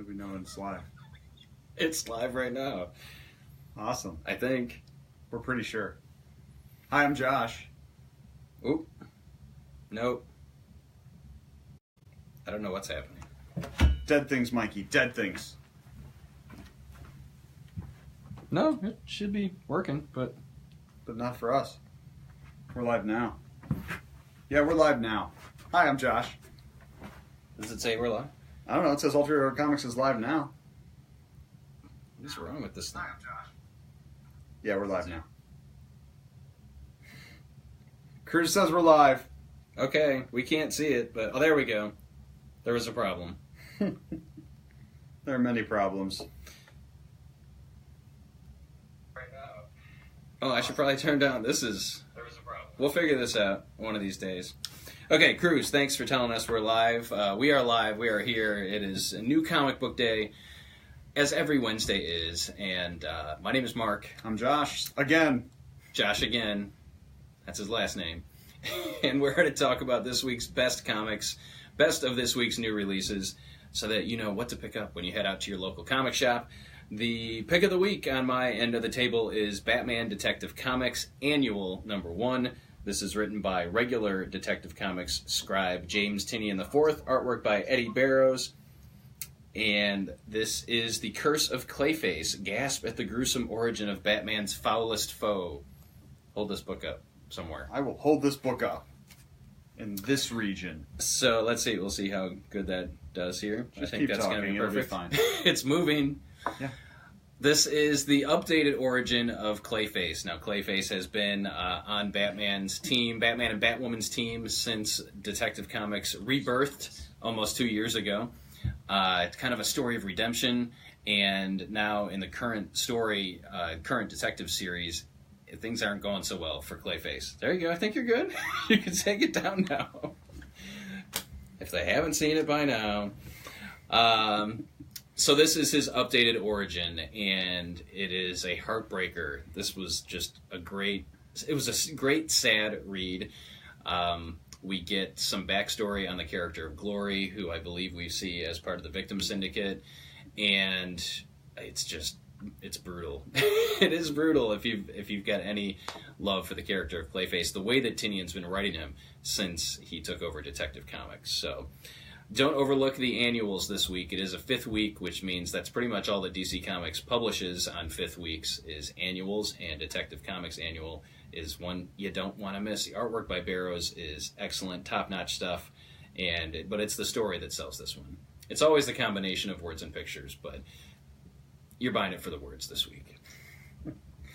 do we know it's live? It's live right now. Awesome. I think. We're pretty sure. Hi, I'm Josh. Oop. Nope. I don't know what's happening. Dead things, Mikey. Dead things. No, it should be working, but not for us. We're live now. Yeah, we're live now. Hi, I'm Josh. Does it say we're live? I don't know. It says Ultra Hero Comics is live now. What is wrong with this thing? Hi, I'm Josh. Yeah, we're live now. Cruz says we're live. Okay, we can't see it, but oh, there we go. There was a problem. There are many problems. Oh, I should probably turn down. There was a problem. We'll figure this out one of these days. Okay, Cruz, thanks for telling us we're live. We are live. We are here. It is a new comic book day, as every Wednesday is. And my name is Mark. I'm Josh. Again. Josh again. That's his last name. And we're here to talk about this week's best comics, best of this week's new releases, so that you know what to pick up when you head out to your local comic shop. The pick of the week on my end of the table is Batman Detective Comics Annual #1. This is written by regular Detective Comics scribe James Tynion IV, artwork by Eddie Barrows. And this is The Curse of Clayface, gasp at the gruesome origin of Batman's foulest foe. Hold this book up somewhere. I will hold this book up in this region. So let's see. We'll see how good that does here. Just I think keep that's going to be talking, perfect. it'll be fine. It's moving. Yeah. This is the updated origin of Clayface. Now, Clayface has been on Batman's team, Batman and Batwoman's team, since Detective Comics rebirthed almost 2 years ago. It's kind of a story of redemption, and now in the current story, current detective series, things aren't going so well for Clayface. There you go. I think you're good. You can take it down now. If they haven't seen it by now. So this is his updated origin, and it is a heartbreaker. This was just it was a great, sad read. We get some backstory on the character of Glory, who I believe we see as part of the Victim Syndicate, and it's brutal. It is brutal if you've got any love for the character of Clayface, the way that Tynion's been writing him since he took over Detective Comics. So don't overlook the annuals this week. It is a 5th week, which means that's pretty much all that DC Comics publishes on 5th weeks is annuals, and Detective Comics Annual is one you don't want to miss. The artwork by Barrows is excellent, top-notch stuff, but it's the story that sells this one. It's always the combination of words and pictures, but you're buying it for the words this week.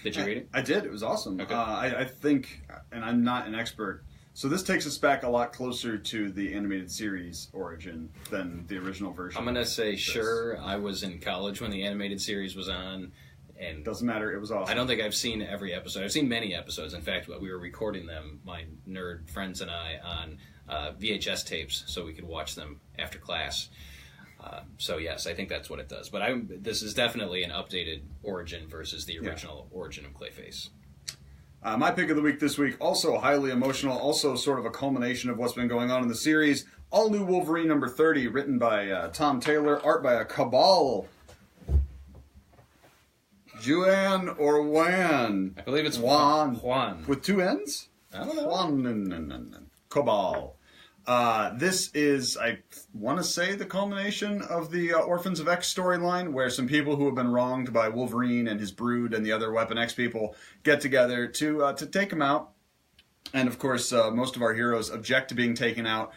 Did you read it? I did. It was awesome. Okay. I think, and I'm not an expert, so this takes us back a lot closer to the animated series origin than the original version. I'm going to say, sure, I was in college when the animated series was on. And doesn't matter, it was awesome. I don't think I've seen every episode. I've seen many episodes. In fact, we were recording them, my nerd friends and I, on VHS tapes so we could watch them after class. So yes, I think that's what it does. But this is definitely an updated origin versus the original origin of Clayface. My pick of the week this week, also highly emotional, also sort of a culmination of what's been going on in the series. All new Wolverine #30, written by Tom Taylor, art by a Cabal. Juan or Juan? I believe it's Juan. Juan. With 2 N's? I don't know. Juan. Cabal. This is, I want to say, the culmination of the Orphans of X storyline, where some people who have been wronged by Wolverine and his brood and the other Weapon X people get together to take him out. And, of course, most of our heroes object to being taken out.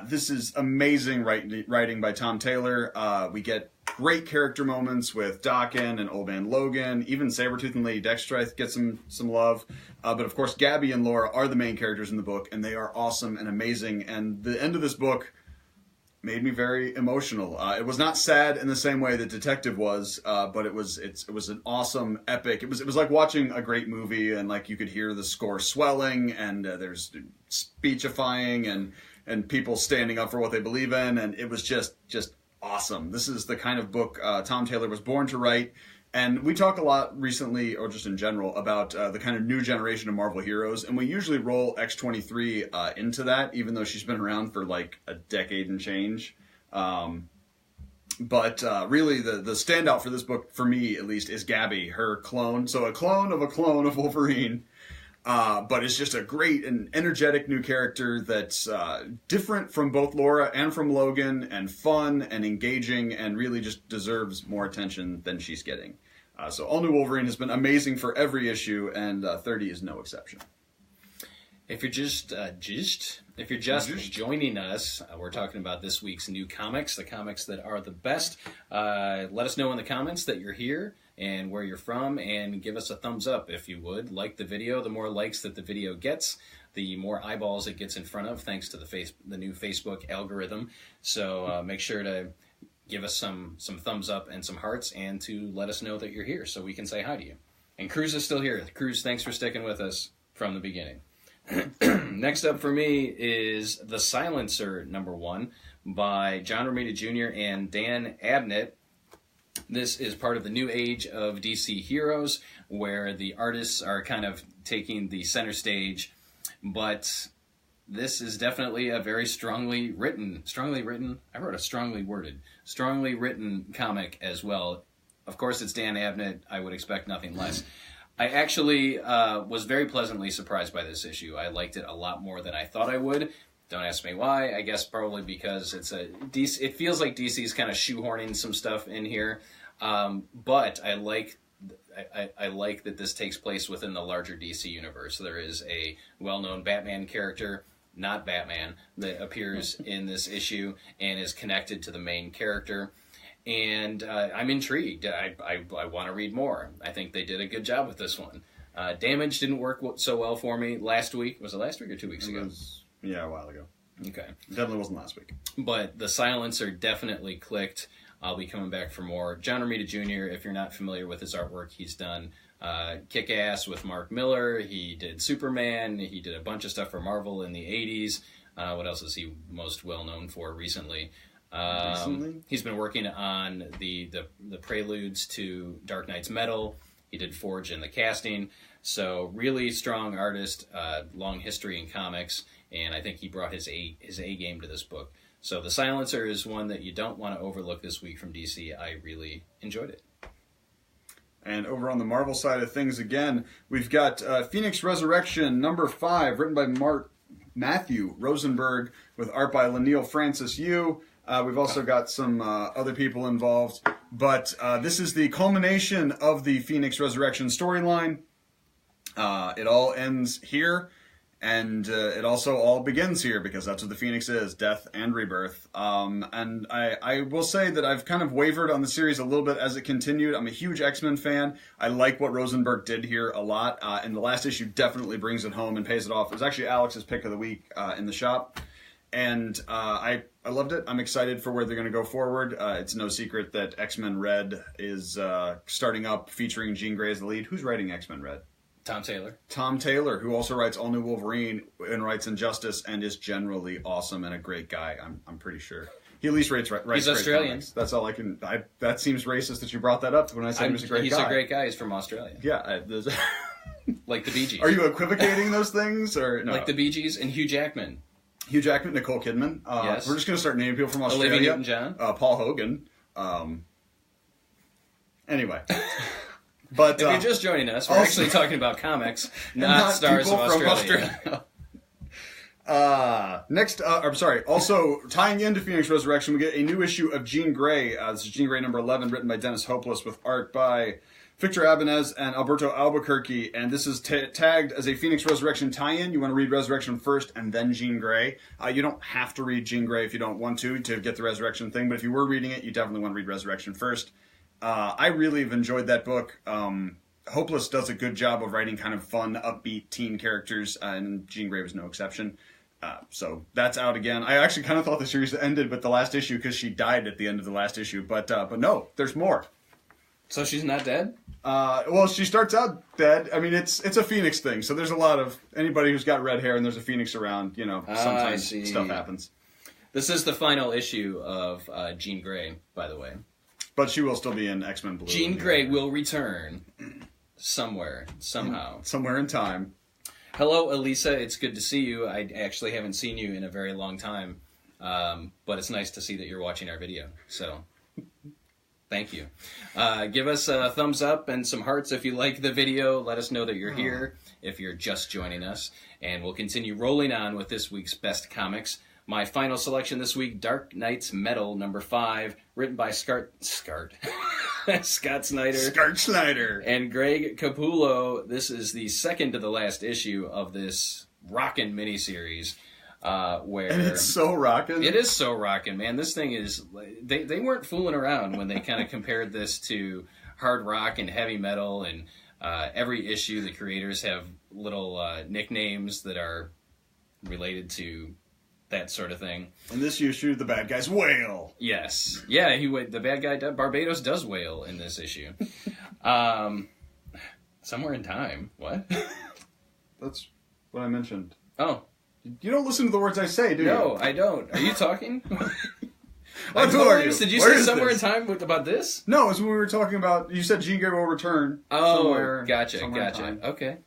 This is amazing writing by Tom Taylor. We get great character moments with Daken and Old Man Logan. Even Sabretooth and Lady Dextrith get some love. But of course, Gabby and Laura are the main characters in the book, and they are awesome and amazing. And the end of this book made me very emotional. It was not sad in the same way that Detective was, but it was an awesome epic. It was like watching a great movie, and like you could hear the score swelling, and there's speechifying and people standing up for what they believe in, and it was just awesome. This is the kind of book Tom Taylor was born to write, and we talk a lot recently, or just in general, about the kind of new generation of Marvel heroes, and we usually roll X-23 into that, even though she's been around for like a decade and change. But really, the standout for this book, for me at least, is Gabby, her clone. So a clone of Wolverine. But it's just a great and energetic new character that's different from both Laura and from Logan, and fun and engaging, and really just deserves more attention than she's getting. So All New Wolverine has been amazing for every issue, and 30 is no exception. If you're just joining us, we're talking about this week's new comics, the comics that are the best. Let us know in the comments that you're here and where you're from, and give us a thumbs up if you would. Like the video. The more likes that the video gets, the more eyeballs it gets in front of, thanks to the new Facebook algorithm. So make sure to give us some thumbs up and some hearts, and to let us know that you're here so we can say hi to you. And Cruz is still here. Cruz, thanks for sticking with us from the beginning. Next up for me is The Silencer, #1, by John Romita Jr. and Dan Abnett. This is part of the new age of DC heroes, where the artists are kind of taking the center stage, but this is definitely a very strongly written comic as well. Of course, it's Dan Abnett. I would expect nothing less. I actually was very pleasantly surprised by this issue. I liked it a lot more than I thought I would. Don't ask me why. I guess probably because it feels like DC's kind of shoehorning some stuff in here. But I like that this takes place within the larger DC universe. There is a well-known Batman character, not Batman, that appears in this issue and is connected to the main character. And I'm intrigued. I want to read more. I think they did a good job with this one. Damage didn't work so well for me last week. Was it last week or 2 weeks ago? Yeah, a while ago. Okay. Definitely wasn't last week. But The Silencer definitely clicked. I'll be coming back for more. John Romita Jr., if you're not familiar with his artwork, he's done Kick-Ass with Mark Miller. He did Superman. He did a bunch of stuff for Marvel in the 80s. What else is he most well known for recently? He's been working on the preludes to Dark Knight's Metal. He did Forge in the casting. So really strong artist, long history in comics, and I think he brought his A game to this book. So The Silencer is one that you don't want to overlook this week from DC. I really enjoyed it. And over on the Marvel side of things again, we've got Phoenix Resurrection #5, written by Matthew Rosenberg, with art by Laniel Francis Yu. We've also got some other people involved. But this is the culmination of the Phoenix Resurrection storyline. It all ends here, and it also all begins here, because that's what the Phoenix is, death and rebirth. And I will say that I've kind of wavered on the series a little bit as it continued. I'm a huge X-Men fan. I like what Rosenberg did here a lot, and the last issue definitely brings it home and pays it off. It was actually Alex's pick of the week in the shop. And I loved it. I'm excited for where they're going to go forward. It's no secret that X-Men Red is starting up, featuring Jean Grey as the lead. Who's writing X-Men Red? Tom Taylor. Tom Taylor, who also writes All New Wolverine and writes Injustice, and is generally awesome and a great guy. I'm pretty sure. He at least writes He's Australian. Comics. That's all I can... that seems racist that you brought that up when I said he was a great guy. He's a great guy. He's from Australia. Yeah. Like the Bee Gees. Are you equivocating those things? Or no? Like the Bee Gees and Hugh Jackman. Hugh Jackman, Nicole Kidman. Yes. We're just going to start naming people from Australia. Olivia Newton-John. Paul Hogan. Anyway. But if you're just joining us, we're actually talking about comics, not stars of Australia. Next, I'm sorry. Also, tying into Phoenix Resurrection, we get a new issue of Jean Grey. This is Jean Grey #11, written by Dennis Hopeless, with art by Victor Abanez and Alberto Albuquerque. And this is tagged as a Phoenix Resurrection tie-in. You want to read Resurrection first and then Jean Grey. You don't have to read Jean Grey if you don't want to get the Resurrection thing. But if you were reading it, you definitely want to read Resurrection first. I really have enjoyed that book. Hopeless does a good job of writing kind of fun, upbeat teen characters, and Jean Grey was no exception. So that's out again. I actually kind of thought the series ended with the last issue because she died at the end of the last issue, but no, there's more. So she's not dead? Well, she starts out dead. I mean, it's a Phoenix thing, so there's a lot of anybody who's got red hair and there's a Phoenix around. Sometimes stuff happens. This is the final issue of Jean Grey, by the way. But she will still be in X-Men Blue. Jean Grey will return somewhere, somehow. Somewhere in time. Hello, Elisa. It's good to see you. I actually haven't seen you in a very long time. But it's nice to see that you're watching our video. So Thank you. Give us a thumbs up and some hearts if you like the video. Let us know that you're here if you're just joining us. And we'll continue rolling on with this week's Best Comics. My final selection this week, Dark Knight's Metal, number 5, written by Scott Snyder. Scott Snyder. And Greg Capullo. This is the second to the last issue of this rockin' miniseries. Where and it's so rockin'. It is so rockin', man. This thing is... They weren't fooling around when they kind of compared this to hard rock and heavy metal, and every issue the creators have little nicknames that are related to that sort of thing. In this issue, the bad guy's whale. Yes. Yeah, the bad guy, Barbados, does whale in this issue. Somewhere in time. What? That's what I mentioned. Oh. You don't listen to the words I say, do you? No, I don't. Are you talking? Who are you? Did you Where say is somewhere this? in time about this? No, it's when we were talking about... You said Jean Grey will return. Oh, gotcha. Okay.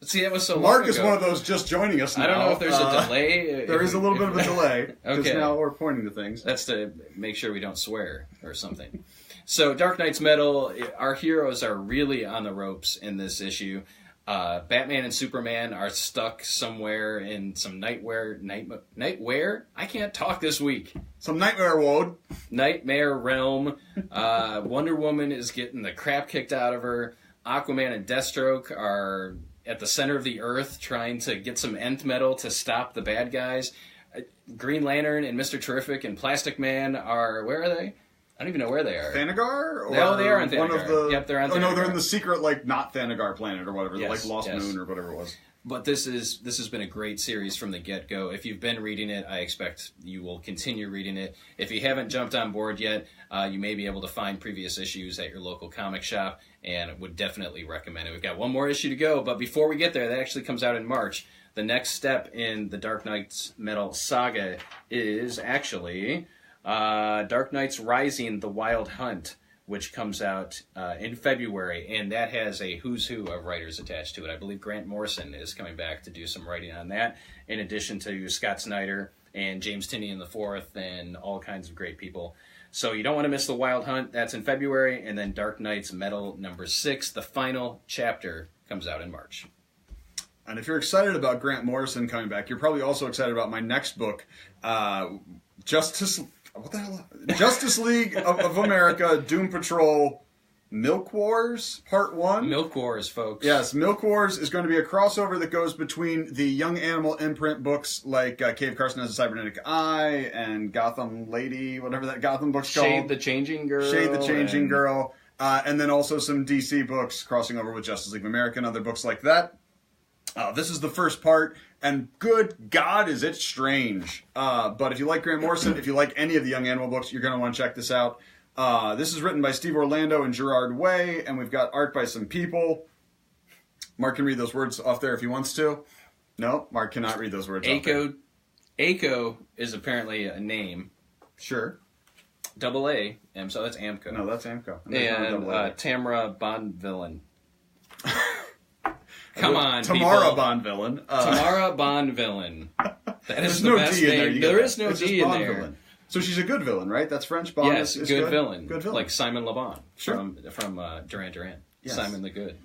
See, that was so long Mark is ago. one of those just joining us now. I don't know if there's a delay. There is a little bit of a delay. Because Okay. now we're pointing to things. That's to make sure we don't swear or something. So, Dark Knight's Metal, our heroes are really on the ropes in this issue. Batman and Superman are stuck somewhere in some nightmare? I can't talk this week. Some nightmare world. Nightmare realm. Wonder Woman is getting the crap kicked out of her. Aquaman and Deathstroke are at the center of the earth trying to get some nth metal to stop the bad guys. Green Lantern and Mr. Terrific and Plastic Man are... Where are they? I don't even know where they are. Thanagar? Or No, they are on Thanagar. One of the... Yep, they're on Oh, no, they're Thanagar. in the secret, not Thanagar planet or whatever. Yes, Lost yes. Moon or whatever it was. But this has been a great series from the get-go. If you've been reading it, I expect you will continue reading it. If you haven't jumped on board yet, you may be able to find previous issues at your local comic shop, and would definitely recommend it. We've got one more issue to go, but before we get there, that actually comes out in March. The next step in the Dark Knight's Metal saga is actually Dark Knight's Rising: The Wild Hunt, which comes out in February, and that has a who's who of writers attached to it. I believe Grant Morrison is coming back to do some writing on that, in addition to Scott Snyder and James Tynion IV and all kinds of great people. So you don't want to miss The Wild Hunt. That's in February, and then Dark Knight's Metal number 6, the final chapter, comes out in March. And if you're excited about Grant Morrison coming back, you're probably also excited about my next book, Justice League of America, Doom Patrol, Milk Wars, Part 1. Milk Wars, folks. Yes, Milk Wars is going to be a crossover that goes between the Young Animal imprint books like Cave Carson Has a Cybernetic Eye and Gotham Lady, whatever that Gotham book's called. Shade the Changing Girl. Shade the Changing Girl. And then also some DC books crossing over with Justice League of America and other books like that. This is the first part, and good God, is it strange. But if you like Grant Morrison, if you like any of the Young Animal books, you're going to want to check this out. This is written by Steve Orlando and Gerard Way, and we've got art by some people. Mark can read those words off there if he wants to. No, Mark cannot read those words off there. ACO is apparently a name. Sure. Double A, so that's Amco. No, that's Amco. And Tamara Bondvillain. Come on, Tamara people. Bondvillain. Tamara Bondvillain. That is There's the no best D in there. name. You get There that. is no It's D just in Bond there. Villain. So she's a good villain, right? That's French. Bond Yes, is good villain. Good villain. Like Simon Le Bon Sure. from Duran Duran. Yes. Simon the Good.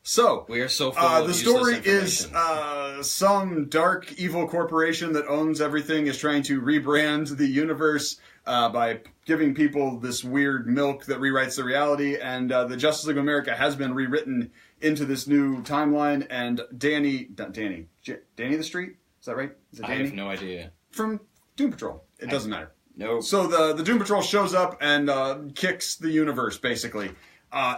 So, We are so full of the useless story is information. some dark, evil corporation that owns everything is trying to rebrand the universe by giving people this weird milk that rewrites the reality. And the Justice League of America has been rewritten into this new timeline. And Danny the Street? Is that right? Is it I Danny? have no idea. From Doom Patrol. It doesn't matter. No. So the Doom Patrol shows up and kicks the universe, basically.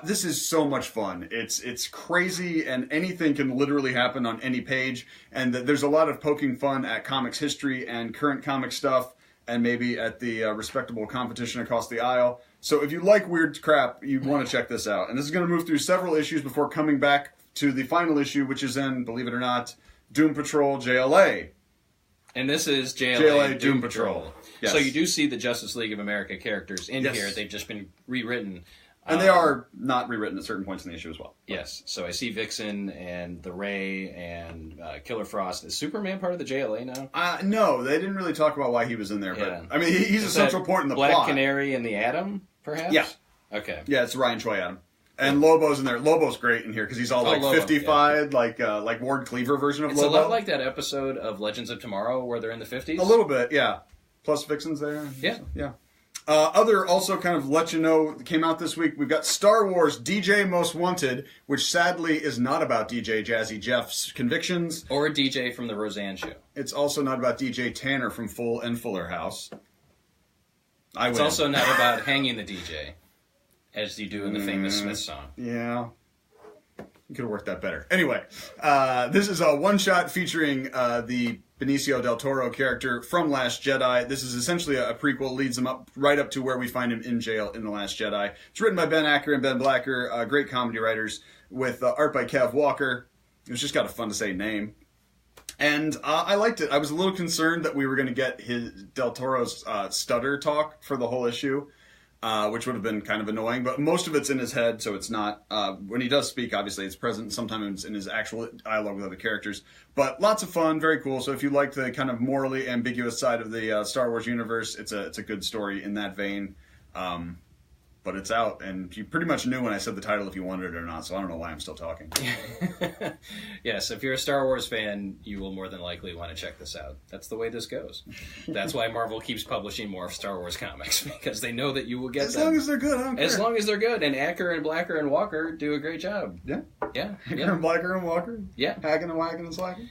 This is so much fun. It's crazy, and anything can literally happen on any page. And there's a lot of poking fun at comics history and current comic stuff, and maybe at the respectable competition across the aisle. So if you like weird crap, you want to check this out. And this is going to move through several issues before coming back to the final issue, which is in, believe it or not, Doom Patrol JLA. And this is JLA Doom Patrol. Yes. So you do see the Justice League of America characters in Yes. here. They've just been rewritten. And they are not rewritten at certain points in the issue as well. Yes. So I see Vixen and the Ray and Killer Frost. Is Superman part of the JLA now? No, they didn't really talk about why he was in there. Yeah. But I mean, he's a central point in the Black plot. Canary and the Atom, perhaps? Yeah. Okay. Yeah, it's Ryan Choi Adam. And Lobo's in there. Lobo's great in here because he's all like Lobo, 55, like Ward Cleaver version of It's Lobo. a lot like that episode of Legends of Tomorrow where they're in the 50s. A little bit, yeah. Plus Vixen's there. Yeah. Yeah. Other also kind of let you know came out this week. We've got Star Wars DJ Most Wanted, which sadly is not about DJ Jazzy Jeff's convictions. Or a DJ from the Roseanne Show. It's also not about DJ Tanner from Full and Fuller House. It's also not about hanging the DJ, as you do in the famous Smith song. Yeah. You could have worked that better. Anyway, this is a one-shot featuring the Benicio del Toro character from Last Jedi. This is essentially a prequel, leads him up right up to where we find him in jail in The Last Jedi. It's written by Ben Acker and Ben Blacker, great comedy writers, with art by Kev Walker. It's just got a fun-to-say name. And I liked it. I was a little concerned that we were going to get Del Toro's stutter talk for the whole issue. Which would have been kind of annoying, but most of it's in his head, so it's not. When he does speak, obviously, it's present sometimes in his actual dialogue with other characters. But lots of fun, very cool. So if you like the kind of morally ambiguous side of the Star Wars universe, it's a good story in that vein. But it's out, and you pretty much knew when I said the title if you wanted it or not, so I don't know why I'm still talking. Yes, if you're a Star Wars fan, you will more than likely want to check this out. That's the way this goes. That's why Marvel keeps publishing more Star Wars comics, because they know that you will get them. As long as they're good, I don't care. As long as they're good, and Acker and Blacker and Walker do a great job. Yeah. Yeah. Acker and Blacker and Walker. Yeah. Hacking and whacking and slacking.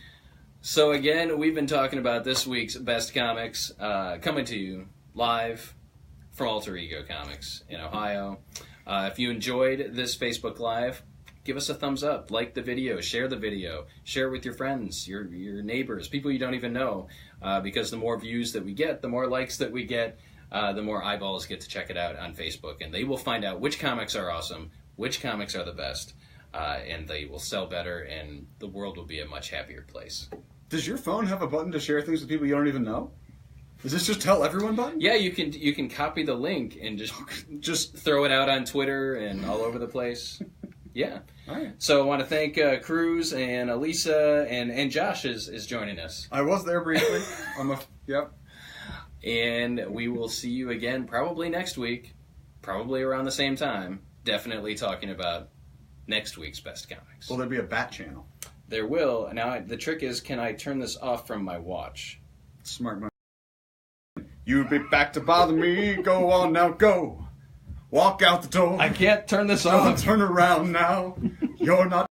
So again, we've been talking about this week's best comics, coming to you live from Alter Ego Comics in Ohio. If you enjoyed this Facebook Live, give us a thumbs up, like the video, share it with your friends, your neighbors, people you don't even know, because the more views that we get, the more likes that we get, the more eyeballs get to check it out on Facebook, and they will find out which comics are awesome, which comics are the best, and they will sell better, and the world will be a much happier place. Does your phone have a button to share things with people you don't even know? Is this just tell everyone button? Yeah, you can copy the link and just throw it out on Twitter and all over the place. Yeah. All right. So I want to thank Cruz and Elisa and Josh is joining us. I was there briefly. Yep. And we will see you again probably next week, probably around the same time. Definitely talking about next week's best comics. Will there be a Bat channel? There will. Now the trick is, can I turn this off from my watch? Smart money. You be back to bother me. Go on now, go. Walk out the door. I can't turn this Don't off. turn around now. You're not